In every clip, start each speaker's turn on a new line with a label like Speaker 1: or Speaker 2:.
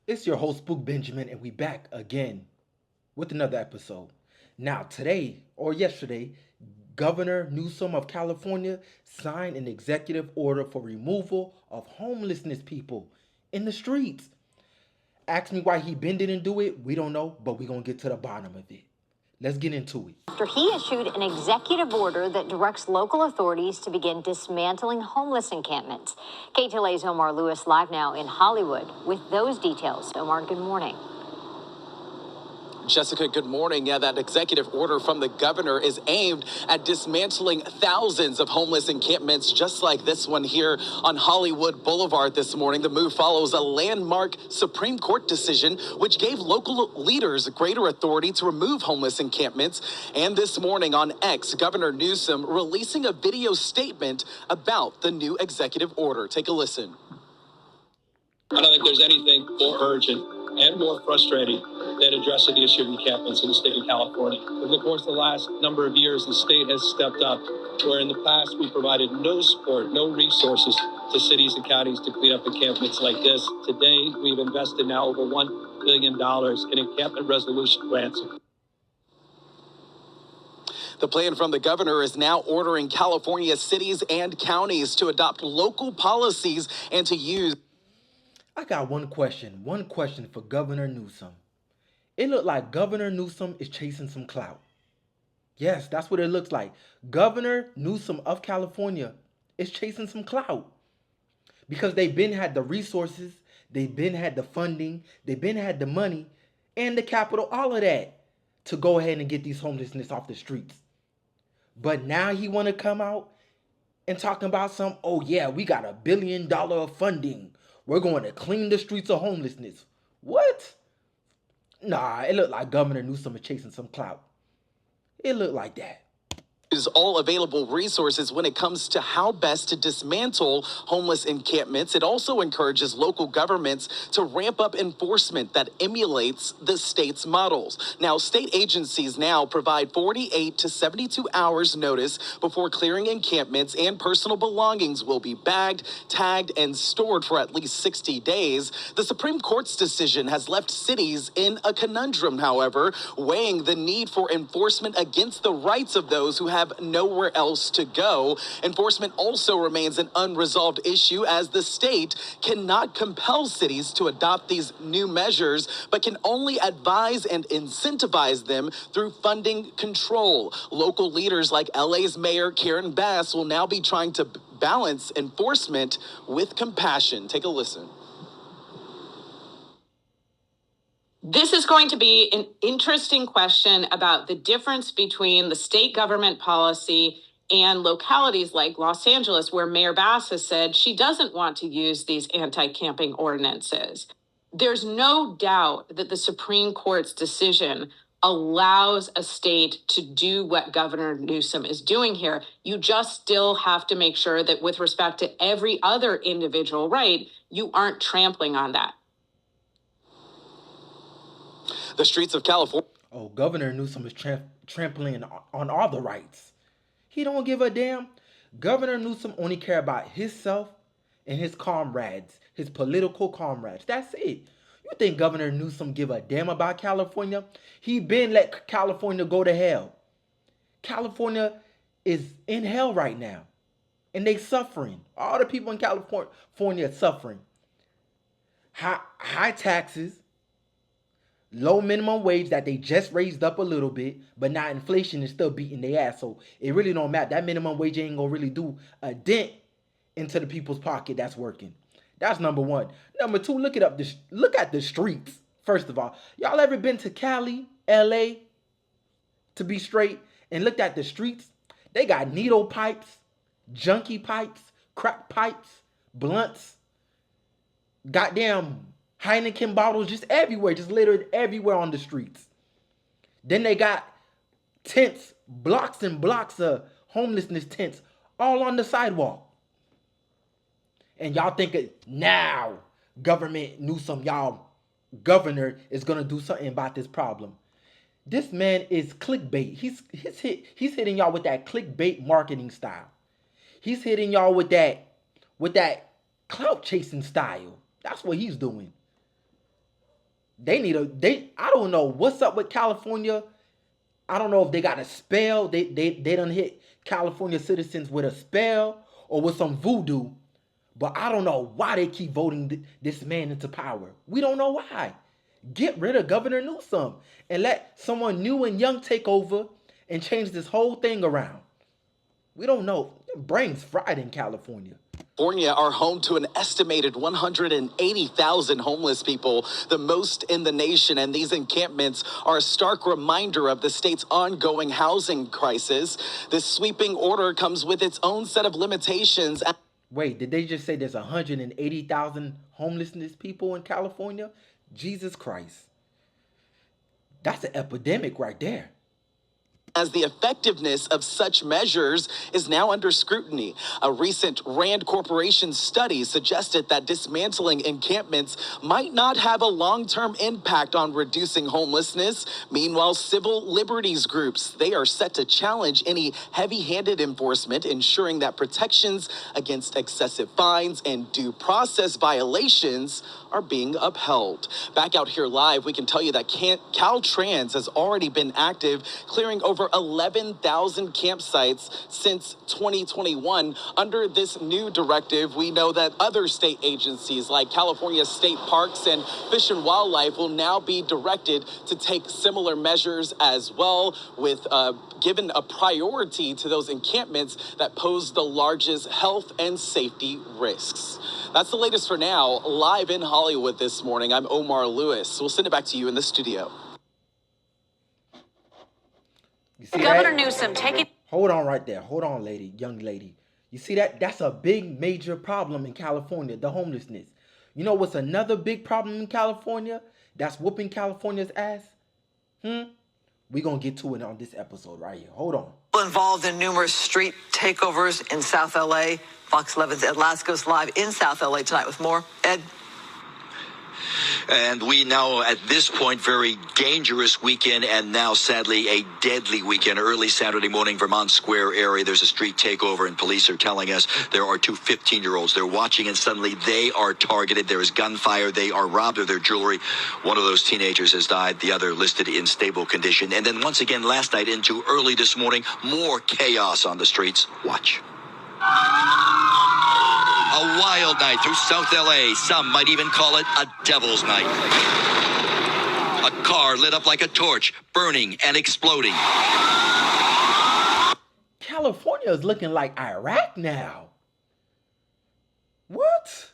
Speaker 1: It's your host, Spook Benjamin, and we back again with another episode. Now, today or yesterday, Governor Newsom of California signed an executive order for removal of homelessness people in the streets. Ask me why didn't do it. We don't know, but we're going to get to the bottom of it. Let's get into it.
Speaker 2: After he issued an executive order that directs local authorities to begin dismantling homeless encampments. KTLA's Omar Lewis live now in Hollywood with those details. Omar, good morning.
Speaker 3: Jessica, good morning. Yeah, that executive order from the governor is aimed at dismantling thousands of homeless encampments, just like this one here on Hollywood Boulevard this morning. The move follows a landmark Supreme Court decision, which gave local leaders greater authority to remove homeless encampments. And this morning on X, Governor Newsom releasing a video statement about the new executive order. Take a listen.
Speaker 4: I don't think there's anything more urgent and more frustrating than addressing the issue of encampments in the state of California. Over the course of the last number of years, the state has stepped up, where in the past we provided no support, no resources to cities and counties to clean up encampments like this. Today, we've invested now over $1 billion in encampment resolution grants.
Speaker 3: The plan from the governor is now ordering California cities and counties to adopt local policies and to use.
Speaker 1: I got one question for Governor Newsom. It looked like Governor Newsom is chasing some clout. Yes, that's what it looks like. Governor Newsom of California is chasing some clout. Because they've been had the resources, they've been had the funding, they've been had the money, and the capital, all of that, to go ahead and get these homelessness off the streets. But now he want to come out and talking about oh yeah, we got $1 billion of funding. We're going to clean the streets of homelessness. What? Nah, it looked like Governor Newsom is chasing some clout. It looked like that.
Speaker 3: Use all available resources when it comes to how best to dismantle homeless encampments. It also encourages local governments to ramp up enforcement that emulates the state's models. Now, state agencies now provide 48 to 72 hours notice before clearing encampments, and personal belongings will be bagged, tagged, and stored for at least 60 days. The Supreme Court's decision has left cities in a conundrum, however, weighing the need for enforcement against the rights of those who have nowhere else to go. Enforcement also remains an unresolved issue, as the state cannot compel cities to adopt these new measures, but can only advise and incentivize them through funding control. Local leaders like LA's Mayor Karen Bass will now be trying to balance enforcement with compassion. Take a listen.
Speaker 5: This is going to be an interesting question about the difference between the state government policy and localities like Los Angeles, where Mayor Bass has said she doesn't want to use these anti-camping ordinances. There's no doubt that the Supreme Court's decision allows a state to do what Governor Newsom is doing here. You just still have to make sure that with respect to every other individual right, you aren't trampling on that.
Speaker 3: The streets of California.
Speaker 1: Oh, Governor Newsom is trampling on all the rights. He don't give a damn. Governor Newsom only care about himself and his comrades, his political comrades. That's it. You think Governor Newsom give a damn about California? He been let California go to hell. California is in hell right now. And they suffering. All the people in California are suffering. High taxes. Low minimum wage that they just raised up a little bit, but now inflation is still beating their ass. So it really don't matter. That minimum wage ain't gonna really do a dent into the people's pocket that's working. That's number one. Number two, look at the streets. First of all, y'all ever been to Cali, LA, to be straight, and looked at the streets? They got needle pipes, junkie pipes, crack pipes, blunts, goddamn Heineken bottles just everywhere, just littered everywhere on the streets. Then they got tents, blocks and blocks of homelessness tents all on the sidewalk. And y'all think now government Newsom, y'all governor is going to do something about this problem. This man is clickbait. He's hitting y'all with that clickbait marketing style. He's hitting y'all with that clout chasing style. That's what he's doing. I don't know what's up with California. I don't know if they got a spell. They done hit California citizens with a spell or with some voodoo. But I don't know why they keep voting this man into power. We don't know why. Get rid of Governor Newsom and let someone new and young take over and change this whole thing around. We don't know. Brains fried in California.
Speaker 3: California are home to an estimated 180,000 homeless people, the most in the nation. And these encampments are a stark reminder of the state's ongoing housing crisis. This sweeping order comes with its own set of limitations.
Speaker 1: Wait, did they just say there's 180,000 homelessness people in California? Jesus Christ. That's an epidemic right there.
Speaker 3: As the effectiveness of such measures is now under scrutiny. A recent Rand Corporation study suggested that dismantling encampments might not have a long-term impact on reducing homelessness. Meanwhile, civil liberties groups, they are set to challenge any heavy-handed enforcement, ensuring that protections against excessive fines and due process violations are being upheld. Back out here live, we can tell you that Caltrans has already been active, clearing over 11,000 campsites since 2021. Under this new directive, we know that other state agencies like California State Parks and Fish and Wildlife will now be directed to take similar measures as well, with given a priority to those encampments that pose the largest health and safety risks. That's the latest for now. Live in Hollywood this morning, I'm Omar Lewis. We'll send it back to you in the studio.
Speaker 2: Governor Newsom taking...
Speaker 1: Hold on right there. Hold on, young lady. You see that? That's a big, major problem in California, the homelessness. You know what's another big problem in California that's whooping California's ass? We're going to get to it on this episode right here. Hold on.
Speaker 6: Involved in numerous street takeovers in South L.A. Fox 11's Ed Lascos live in South L.A. tonight with more. Ed?
Speaker 7: And we now, at this point, very dangerous weekend, and now, sadly, a deadly weekend. Early Saturday morning, Vermont Square area, there's a street takeover, and police are telling us there are two 15-year-olds. They're watching, and suddenly they are targeted. There is gunfire. They are robbed of their jewelry. One of those teenagers has died. The other listed in stable condition. And then once again, last night into early this morning, more chaos on the streets. Watch. A wild night through South L.A. Some might even call it a devil's night. A car lit up like a torch, burning and exploding.
Speaker 1: California is looking like Iraq now. What?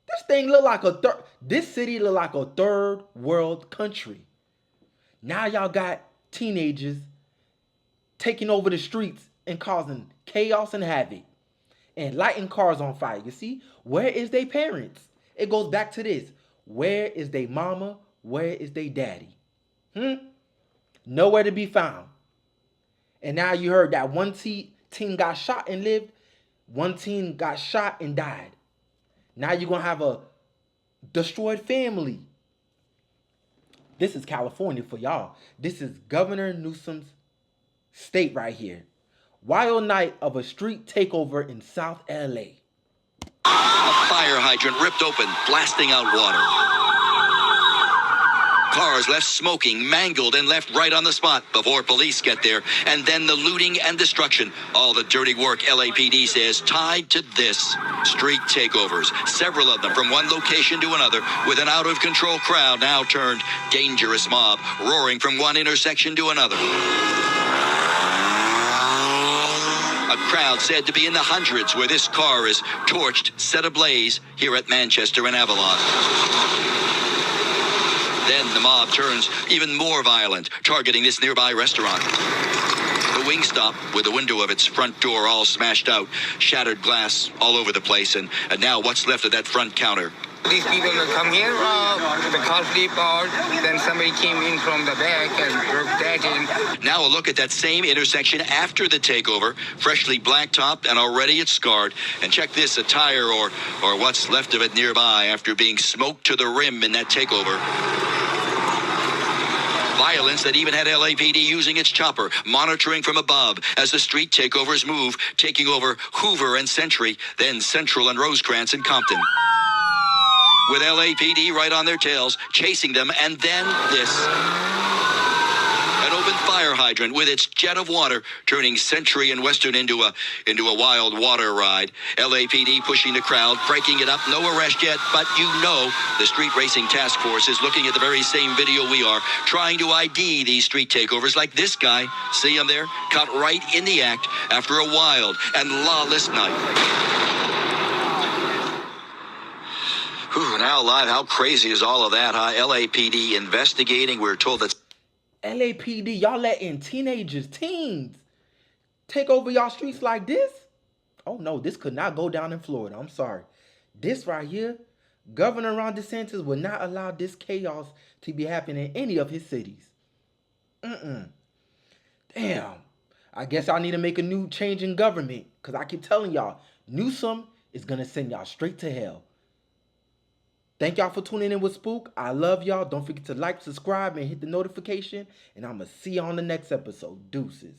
Speaker 1: This city look like a third world country. Now y'all got teenagers taking over the streets and causing chaos and havoc. And lighting cars on fire. You see? Where is their parents? It goes back to this. Where is their mama? Where is their daddy? Nowhere to be found. And now you heard that one teen got shot and lived. One teen got shot and died. Now you're going to have a destroyed family. This is California for y'all. This is Governor Newsom's state right here. Wild night of a street takeover in South L.A.
Speaker 7: A fire hydrant ripped open, blasting out water. Cars left smoking, mangled, and left right on the spot before police get there. And then the looting and destruction. All the dirty work, LAPD says, tied to this. Street takeovers, several of them from one location to another, with an out-of-control crowd now turned dangerous mob, roaring from one intersection to another. A crowd said to be in the hundreds where this car is torched, set ablaze here at Manchester and Avalon. Then the mob turns even more violent, targeting this nearby restaurant. The Wingstop, with the window of its front door all smashed out, shattered glass all over the place, and now what's left of that front counter.
Speaker 8: These people that come here, the car flipped out, then somebody came in from the back and broke that in.
Speaker 7: Now a look at that same intersection after the takeover, freshly blacktopped and already it's scarred. And check this, a tire or what's left of it nearby after being smoked to the rim in that takeover. Violence that even had LAPD using its chopper, monitoring from above as the street takeovers move, taking over Hoover and Century, then Central and Rosecrans and Compton. with LAPD right on their tails, chasing them, and then this. An open fire hydrant with its jet of water turning Century and Western into a wild water ride. LAPD pushing the crowd, breaking it up. No arrest yet, but you know the Street Racing Task Force is looking at the very same video we are, trying to ID these street takeovers like this guy. See him there? Caught right in the act after a wild and lawless night. Whew, now live, how crazy is all of that, huh? LAPD investigating. We're told that
Speaker 1: LAPD, y'all letting teens, take over y'all streets like this? Oh no, this could not go down in Florida. I'm sorry. This right here, Governor Ron DeSantis would not allow this chaos to be happening in any of his cities. Damn. I guess I need to make a new change in government, because I keep telling y'all, Newsom is going to send y'all straight to hell. Thank y'all for tuning in with Spook. I love y'all. Don't forget to like, subscribe, and hit the notification. And I'm going to see you on the next episode. Deuces.